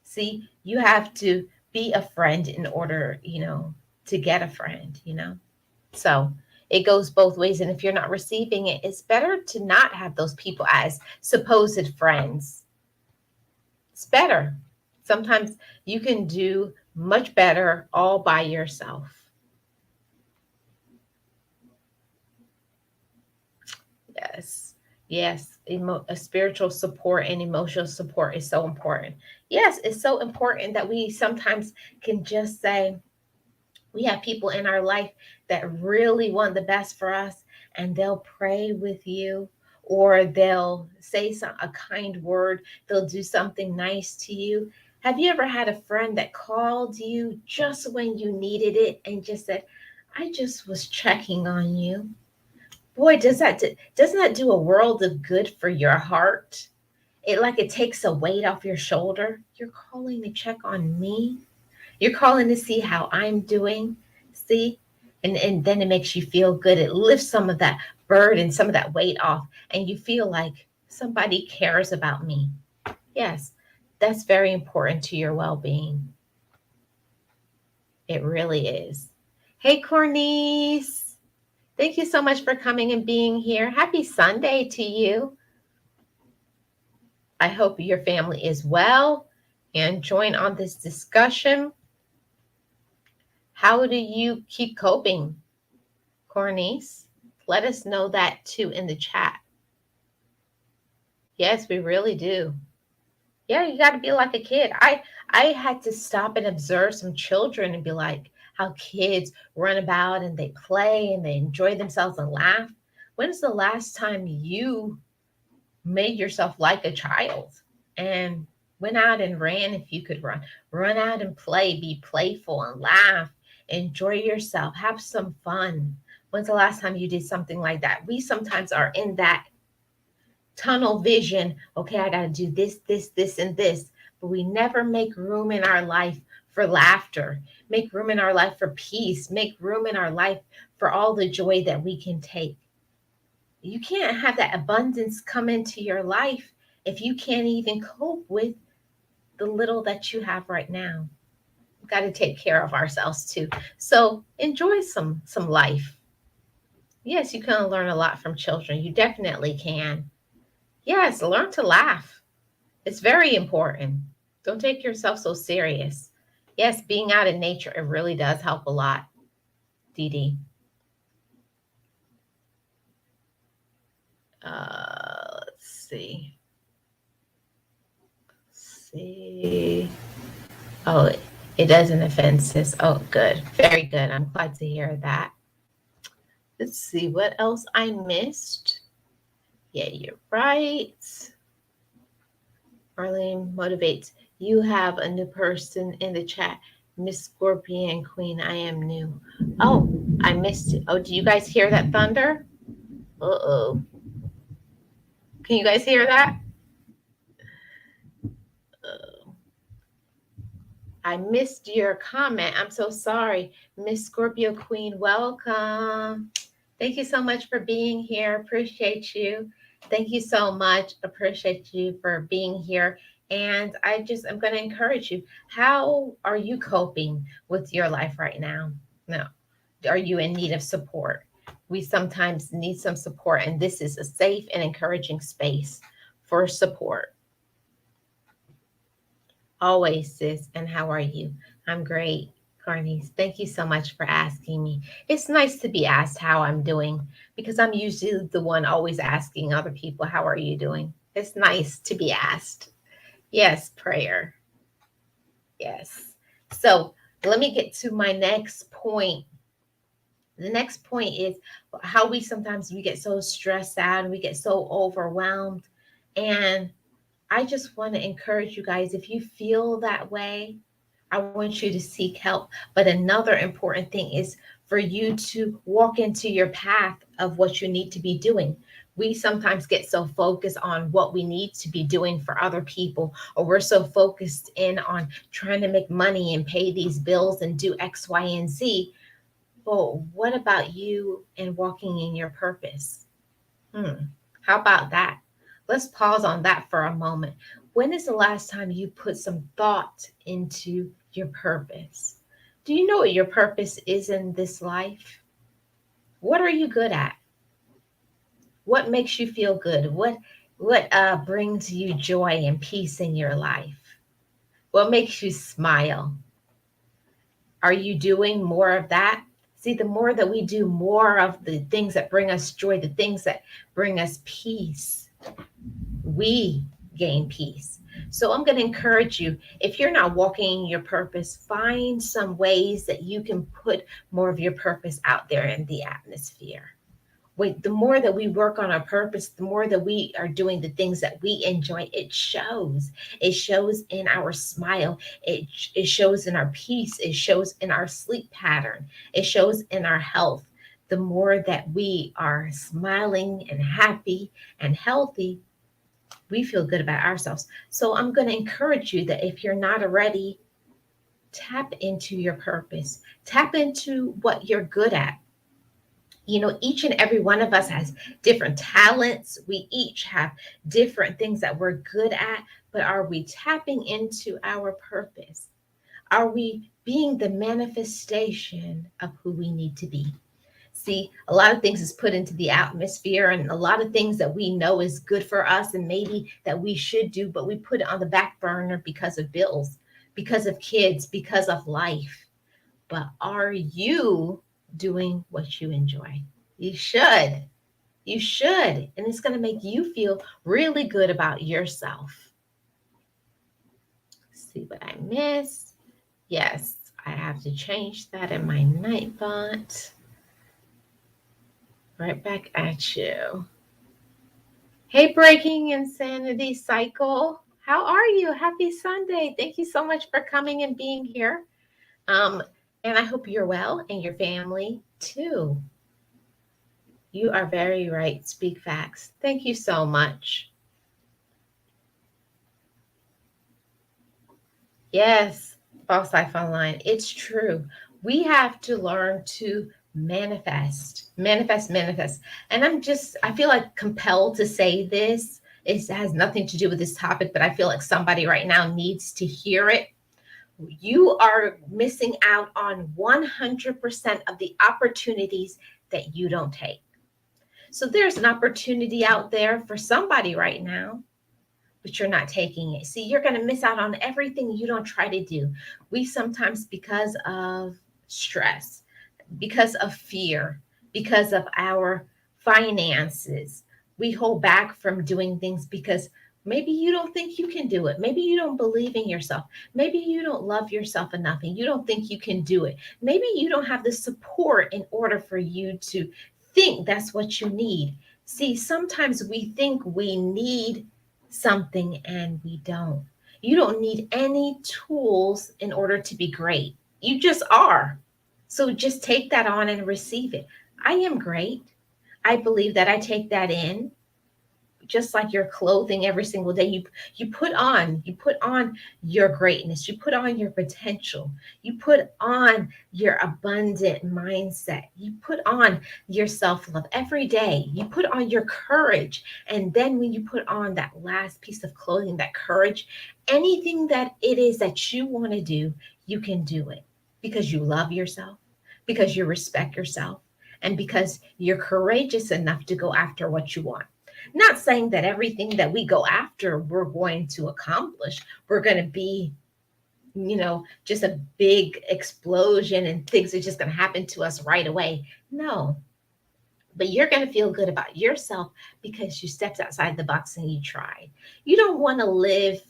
See, you have to be a friend in order, to get a friend. So it goes both ways. And if you're not receiving it, it's better to not have those people as supposed friends. It's better. Sometimes you can do much better all by yourself. Yes. Yes. A spiritual support and emotional support is so important. Yes, it's so important that we sometimes can just say, we have people in our life that really want the best for us, and they'll pray with you, or they'll say a kind word, they'll do something nice to you. Have you ever had a friend that called you just when you needed it and just said, "I just was checking on you"? Boy, doesn't that do a world of good for your heart? It takes a weight off your shoulder. You're calling to check on me. You're calling to see how I'm doing. See? And then it makes you feel good. It lifts some of that burden, some of that weight off, and you feel like somebody cares about me. Yes, that's very important to your well-being. It really is. Hey, Cornice. Thank you so much for coming and being here. Happy Sunday to you. I hope your family is well and join on this discussion. How do you keep coping, Cornice? Let us know that too in the chat. Yes, we really do. Yeah, you got to be like a kid. I had to stop and observe some children and be like how kids run about and they play and they enjoy themselves and laugh. When's the last time you made yourself like a child and went out and ran? If you could run out and play, be playful and laugh, enjoy yourself, have some fun. When's the last time you did something like that? We sometimes are in that tunnel vision. Okay, I got to do this, and this, but we never make room in our life for laughter, make room in our life for peace, make room in our life for all the joy that we can take. You can't have that abundance come into your life if you can't even cope with the little that you have right now. We've got to take care of ourselves too. So enjoy some life. Yes, you can learn a lot from children. You definitely can. Yes, learn to laugh. It's very important. Don't take yourself so serious. Yes, being out in nature, it really does help a lot. Dee Dee. Let's see. See. Oh, it doesn't offend, sis. Oh, good. Very good. I'm glad to hear that. Let's see what else I missed. Yeah, you're right. Marlene Motivates. You have a new person in the chat. Miss Scorpion Queen, I am new. Oh, I missed it. Oh, do you guys hear that thunder? Uh-oh. Can you guys hear that? I missed your comment. I'm so sorry. Miss Scorpio Queen, welcome. Thank you so much for being here. Appreciate you. Thank you so much. Appreciate you for being here. And I'm going to encourage you. How are you coping with your life right now? No. Are you in need of support? We sometimes need some support, and this is a safe and encouraging space for support. Always, sis. And how are you? I'm great, Carnice. Thank you so much for asking me. It's nice to be asked how I'm doing because I'm usually the one always asking other people, how are you doing? It's nice to be asked. Yes, prayer. Yes. So let me get to my next point. The next point is how we sometimes we get so stressed out and we get so overwhelmed. And I just want to encourage you guys, if you feel that way, I want you to seek help. But another important thing is for you to walk into your path of what you need to be doing. We sometimes get so focused on what we need to be doing for other people, or we're so focused in on trying to make money and pay these bills and do X, Y, and Z. Well, what about you and walking in your purpose? How about that? Let's pause on that for a moment. When is the last time you put some thought into your purpose? Do you know what your purpose is in this life? What are you good at? What makes you feel good? What brings you joy and peace in your life? What makes you smile? Are you doing more of that? See, the more that we do more of the things that bring us joy, the things that bring us peace, we gain peace. So I'm going to encourage you, if you're not walking in your purpose, find some ways that you can put more of your purpose out there in the atmosphere. Wait, the more that we work on our purpose, the more that we are doing the things that we enjoy, it shows. It shows in our smile. It shows in our peace. It shows in our sleep pattern. It shows in our health. The more that we are smiling and happy and healthy, we feel good about ourselves. So I'm going to encourage you that if you're not already, tap into your purpose, tap into what you're good at. You know, each and every one of us has different talents. We each have different things that we're good at, but are we tapping into our purpose? Are we being the manifestation of who we need to be? See, a lot of things is put into the atmosphere, and a lot of things that we know is good for us and maybe that we should do, but we put it on the back burner because of bills, because of kids, because of life. But are you doing what you enjoy? You should. You should. And it's going to make you feel really good about yourself. See what I missed? Yes, I have to change that in my night font. Right back at you. Hey, Breaking Insanity Cycle. How are you? Happy Sunday. Thank you so much for coming and being here. Um, and I hope you're well and your family too. You are very right. Speak facts. Thank you so much. Yes, Boss Life Online. It's true. We have to learn to manifest, manifest, manifest. And I feel like compelled to say this. It has nothing to do with this topic, but I feel like somebody right now needs to hear it. You are missing out on 100% of the opportunities that you don't take. So there's an opportunity out there for somebody right now, but you're not taking it. See, you're going to miss out on everything you don't try to do. We sometimes, because of stress, because of fear, because of our finances, we hold back from doing things because maybe you don't think you can do it. Maybe you don't believe in yourself. Maybe you don't love yourself enough and you don't think you can do it. Maybe you don't have the support in order for you to think that's what you need. See, sometimes we think we need something and we don't. You don't need any tools in order to be great. You just are. So just take that on and receive it. I am great. I believe that I take that in just like your clothing every single day. You put on your greatness, you put on your potential, you put on your abundant mindset, you put on your self-love every day, you put on your courage. And then when you put on that last piece of clothing, that courage, anything that it is that you want to do, you can do it because you love yourself, because you respect yourself, and because you're courageous enough to go after what you want. Not saying that everything that we go after, we're going to accomplish. We're going to be, just a big explosion and things are just going to happen to us right away. No, but you're going to feel good about yourself because you stepped outside the box and you tried. You don't want to live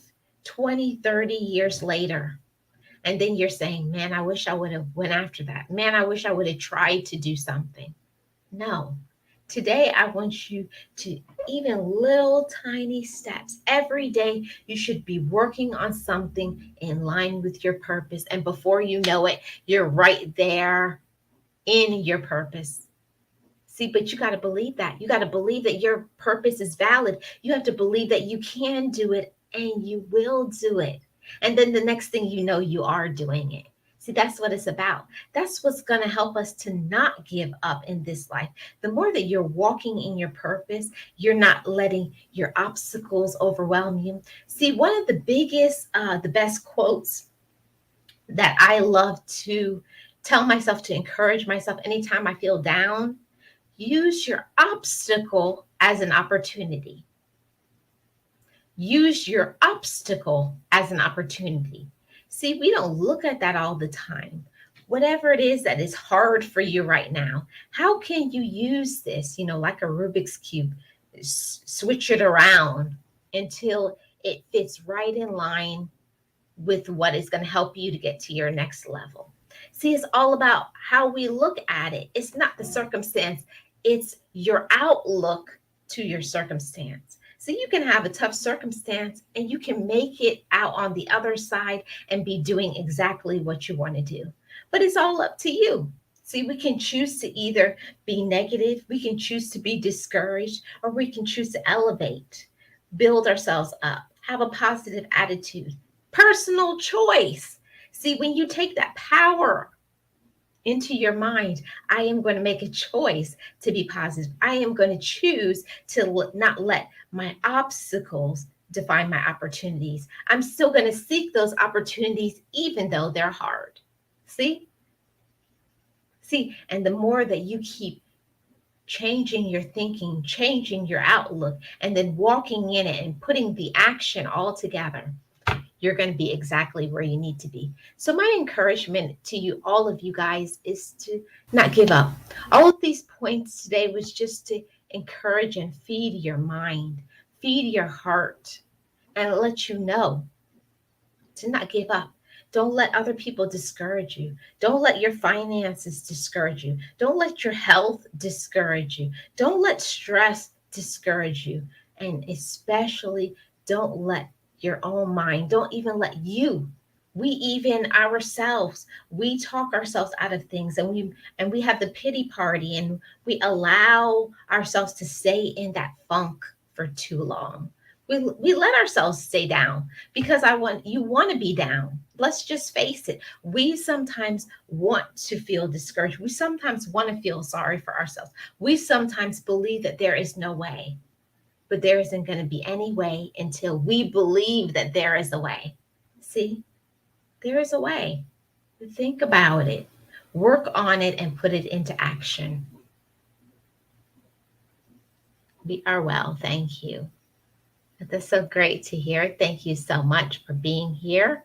20, 30 years later And then you're saying, man, I wish I would have went after that. Man, I wish I would have tried to do something. No. Today, I want you to even little tiny steps. Every day, you should be working on something in line with your purpose. And before you know it, you're right there in your purpose. See, but you got to believe that. You got to believe that your purpose is valid. You have to believe that you can do it and you will do it. And then the next thing you know, you are doing it. See, that's what it's about. That's what's going to help us to not give up in this life. The more that you're walking in your purpose, you're not letting your obstacles overwhelm you. See, one of the the best quotes that I love to tell myself, to encourage myself anytime I feel down: use your obstacle as an opportunity. Use your obstacle as an opportunity. See, we don't look at that all the time. Whatever it is that is hard for you right now, how can you use this, like a Rubik's Cube? Switch it around until it fits right in line with what is going to help you to get to your next level. See, it's all about how we look at it. It's not the circumstance, it's your outlook to your circumstance. So you can have a tough circumstance and you can make it out on the other side and be doing exactly what you want to do. But it's all up to you. See, we can choose to either be negative, we can choose to be discouraged, or we can choose to elevate, build ourselves up, have a positive attitude. Personal choice. See, when you take that power into your mind, I am going to make a choice to be positive. I am going to choose to not let my obstacles define my opportunities. I'm still going to seek those opportunities even though they're hard. See? See, and the more that you keep changing your thinking, changing your outlook, and then walking in it and putting the action all together, you're going to be exactly where you need to be. So my encouragement to you, all of you guys, is to not give up. All of these points today was just to encourage and feed your mind, feed your heart, and let you know to not give up. Don't let other people discourage you. Don't let your finances discourage you. Don't let your health discourage you. Don't let stress discourage you. And especially don't let your own mind, don't even let you. We even ourselves, we talk ourselves out of things, and we have the pity party, and we allow ourselves to stay in that funk for too long. We let ourselves stay down because you want to be down. Let's just face it. We sometimes want to feel discouraged. We sometimes want to feel sorry for ourselves. We sometimes believe that there is no way, but there isn't going to be any way until we believe that there is a way. See, there is a way. Think about it, work on it, and put it into action. We are well. Thank you. That's so great to hear. Thank you so much for being here.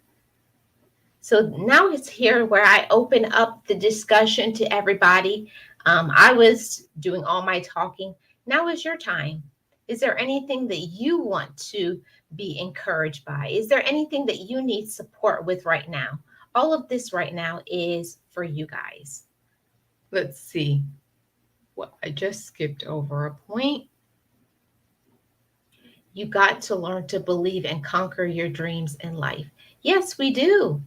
So now it's here where I open up the discussion to everybody. I was doing all my talking. Now is your time. Is there anything that you want to be encouraged by? Is there anything that you need support with right now? All of this right now is for you guys. Let's see. Well, I just skipped over a point. You got to learn to believe and conquer your dreams in life. Yes, we do.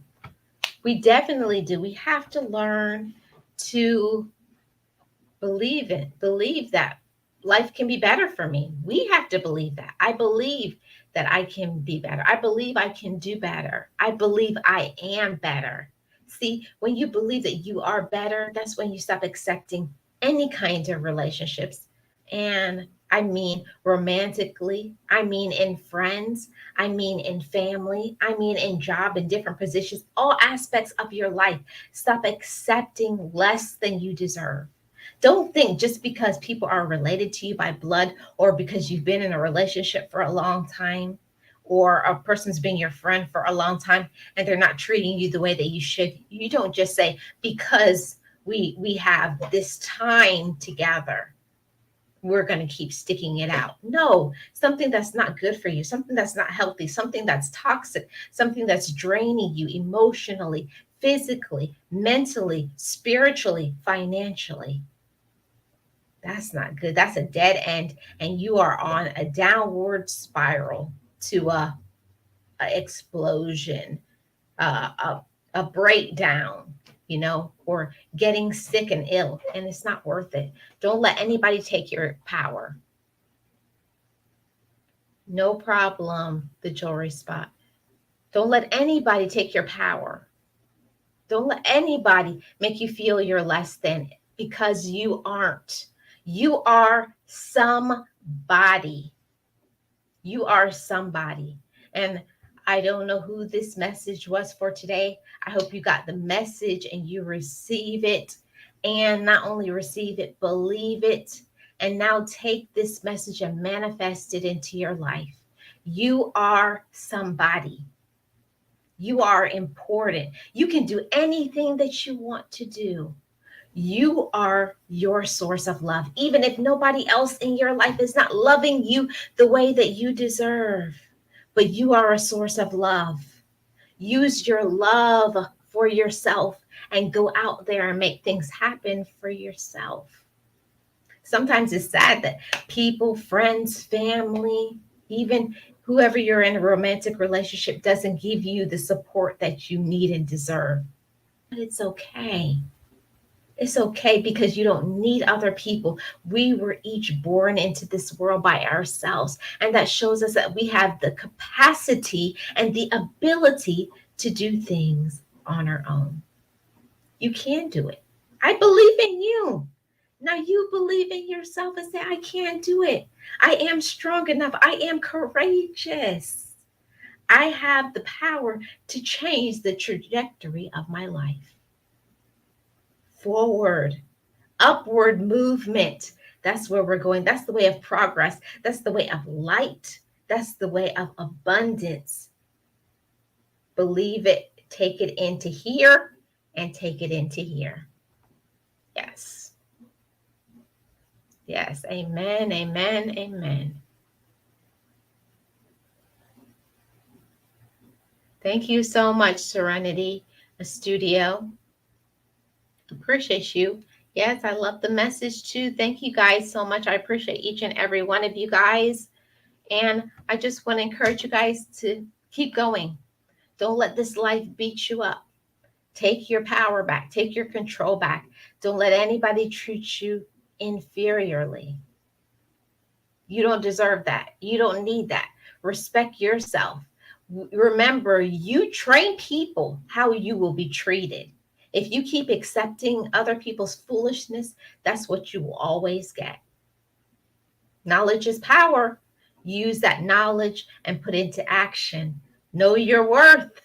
We definitely do. We have to learn to believe it, believe that life can be better for me. We have to believe that. I believe that I can be better. I believe I can do better. I believe I am better. See, when you believe that you are better, that's when you stop accepting any kind of relationships. And I mean romantically, I mean in friends, I mean in family, I mean in job and different positions, all aspects of your life. Stop accepting less than you deserve. Don't think just because people are related to you by blood, or because you've been in a relationship for a long time, or a person's been your friend for a long time and they're not treating you the way that you should. You don't just say, because we have this time together, we're going to keep sticking it out. No, something that's not good for you, something that's not healthy, something that's toxic, something that's draining you emotionally, physically, mentally, spiritually, financially. That's not good. That's a dead end. And you are on a downward spiral to a explosion, a breakdown, or getting sick and ill. And it's not worth it. Don't let anybody take your power. No problem, the jewelry spot. Don't let anybody take your power. Don't let anybody make you feel you're less than, because you aren't. You are somebody. You are somebody. And I don't know who this message was for today. I hope you got the message and you receive it. And not only receive it, believe it. And now take this message and manifest it into your life. You are somebody. You are important. You can do anything that you want to do. You are your source of love, even if nobody else in your life is not loving you the way that you deserve. But you are a source of love. Use your love for yourself and go out there and make things happen for yourself. Sometimes it's sad that people, friends, family, even whoever you're in a romantic relationship doesn't give you the support that you need and deserve. But it's okay. It's okay, because you don't need other people. We were each born into this world by ourselves. And that shows us that we have the capacity and the ability to do things on our own. You can do it. I believe in you. Now you believe in yourself and say, I can do it. I am strong enough. I am courageous. I have the power to change the trajectory of my life. Forward, upward movement. That's where we're going. That's the way of progress. That's the way of light. That's the way of abundance. Believe it, take it into here, and take it into here. Yes. Yes. Amen. Amen. Amen. Thank you so much, Serenity Studio. Appreciate you. Yes, I love the message too. Thank you guys so much. I appreciate each and every one of you guys. And I just want to encourage you guys to keep going. Don't let this life beat you up. Take your power back. Take your control back. Don't let anybody treat you inferiorly. You don't deserve that. You don't need that. Respect yourself. Remember, you train people how you will be treated. If you keep accepting other people's foolishness, that's what you will always get. Knowledge is power. Use that knowledge and put into action. Know your worth.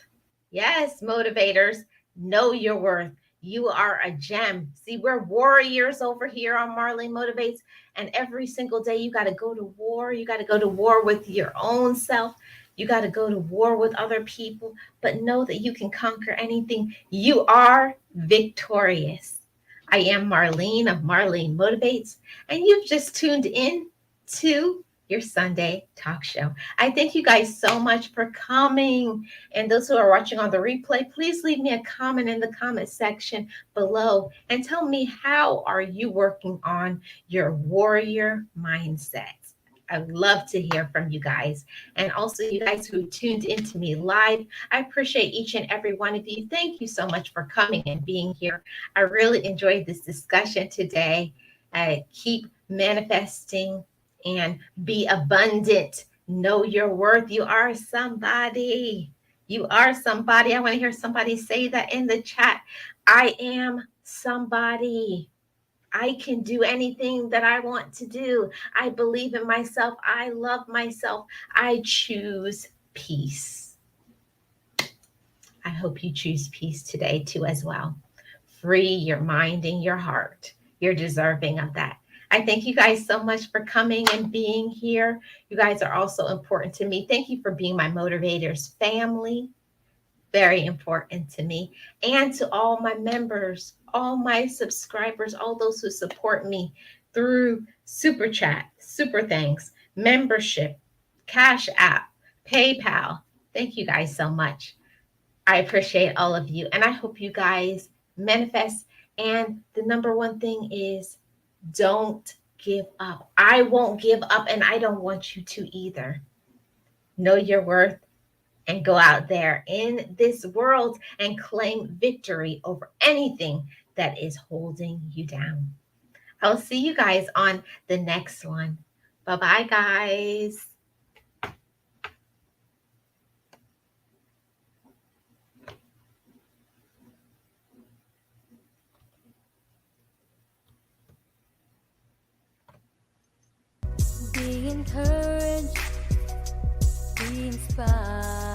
Yes, motivators, know your worth. You are a gem. See, we're warriors over here on Marlene Motivates. And every single day, you got to go to war. You got to go to war with your own self. You got to go to war with other people. But know that you can conquer anything. You are victorious. I am Marlene of Marlene Motivates. And you've just tuned in to your Sunday talk show. I thank you guys so much for coming. And those who are watching on the replay, please leave me a comment in the comment section below and tell me, how are you working on your warrior mindset? I'd love to hear from you guys. And also, you guys who tuned into me live, I appreciate each and every one of you. Thank you so much for coming and being here. I really enjoyed this discussion today. Keep manifesting and be abundant. Know your worth. You are somebody. You are somebody. I want to hear somebody say that in the chat. I am somebody. I can do anything that I want to do. I believe in myself. I love myself. I choose peace. I hope you choose peace today too as well. Free your mind and your heart. You're deserving of that. I thank you guys so much for coming and being here. You guys are also important to me. Thank you for being my motivators family. Very important to me. And to all my members, all my subscribers, all those who support me. through Super Chat, Super Thanks, membership, Cash App, PayPal. Thank you guys so much. I appreciate all of you. And I hope you guys manifest. And the number one thing is don't give up. I won't give up, and I don't want you to either. Know your worth and go out there in this world and claim victory over anything that is holding you down. I'll see you guys on the next one. Bye bye, guys. Be encouraged, be inspired.